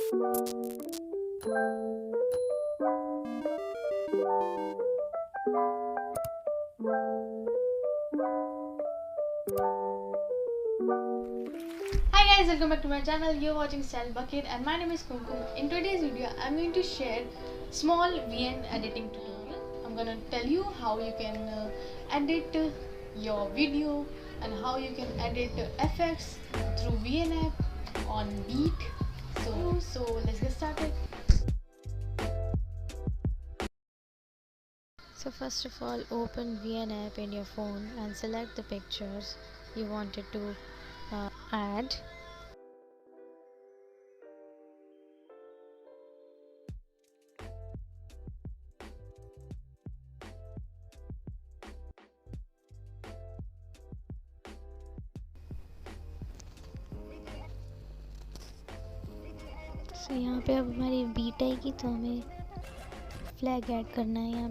Hi guys, welcome back to my channel. You're watching Style Bucket and my name is Kumkum. In today's video, I'm going to share small VN editing tutorial. I'm gonna tell you how you can edit your video and how you can edit effects through VNapp on beat. So let's get started. So first of all, open VNapp in your phone and select the pictures you wanted to add. So यहाँ पे अब हमारी beat आएगी तो हमें flag add करना है यहाँ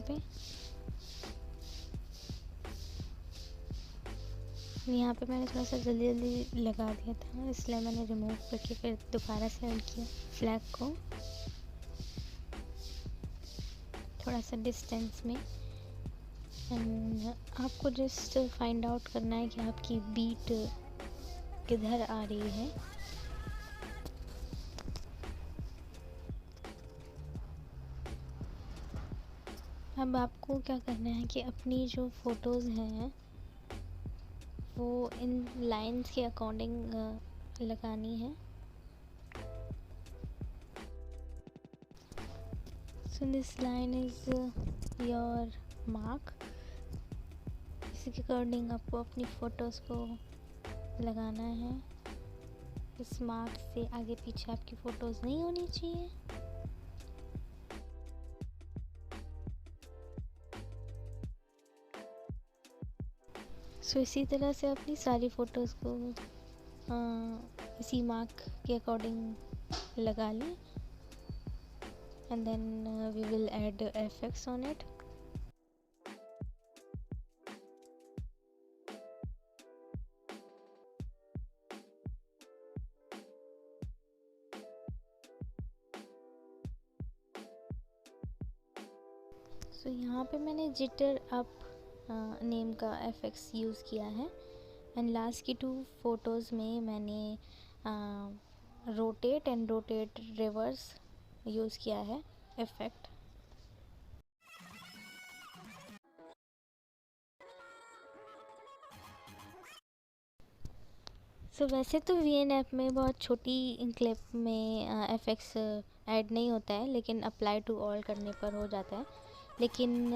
पे मैंने थोड़ा सा जल्दी जल्दी लगा दिया था, इसलिए मैंने रिमूव करके फिर दोबारा से ऐड किया फ्लैग को थोड़ा सा डिस्टेंस में। एंड आपको जस्ट फाइंड आउट करना है कि आपकी बीट किधर आ रही है। अब आपको क्या करना है कि अपनी जो फ़ोटोज़ हैं वो इन लाइंस के अकॉर्डिंग लगानी है। So this line is your mark. इसी के अकॉर्डिंग आपको अपनी फ़ोटोज़ को लगाना है। इस मार्क से आगे पीछे आपकी फ़ोटोज़ नहीं होनी चाहिए। सो इसी तरह से अपनी सारी फ़ोटोज़ को इसी मार्क के अकॉर्डिंग लगा लें and then we will add effects on it. So यहाँ पे मैंने जिटर अप नेम का एफेक्ट्स यूज़ किया है एंड लास्ट की 2 फ़ोटोज़ में मैंने rotate and rotate reverse use किया है इफ़ेक्ट। सो वैसे तो VNapp में बहुत छोटी क्लिप में एफेक्ट्स ऐड नहीं होता है, लेकिन अप्लाई टू ऑल करने पर हो जाता है। लेकिन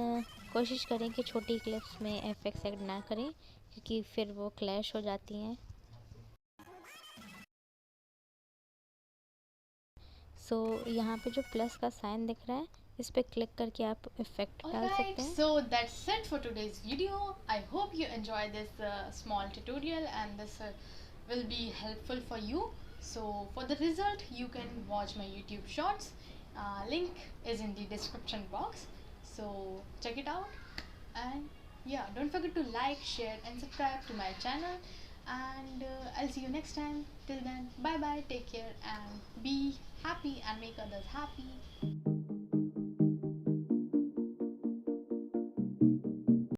कोशिश करें कि छोटी क्लिप्स में एफेक्ट्स ऐड ना करें क्योंकि फिर वो क्लैश हो जाती हैं। सो यहाँ पे जो प्लस का साइन दिख रहा है इस पे क्लिक करके आप इफेक्ट डाल सकते हैं। So that's it for today's video. I hope you enjoy this small tutorial and this will be helpful for you. So for the result you can watch my YouTube shorts. Link is in the description box. So check it out and yeah, don't forget to like, share and subscribe to my channel and I'll see you next time. Till then, bye bye, take care and be happy and make others happy.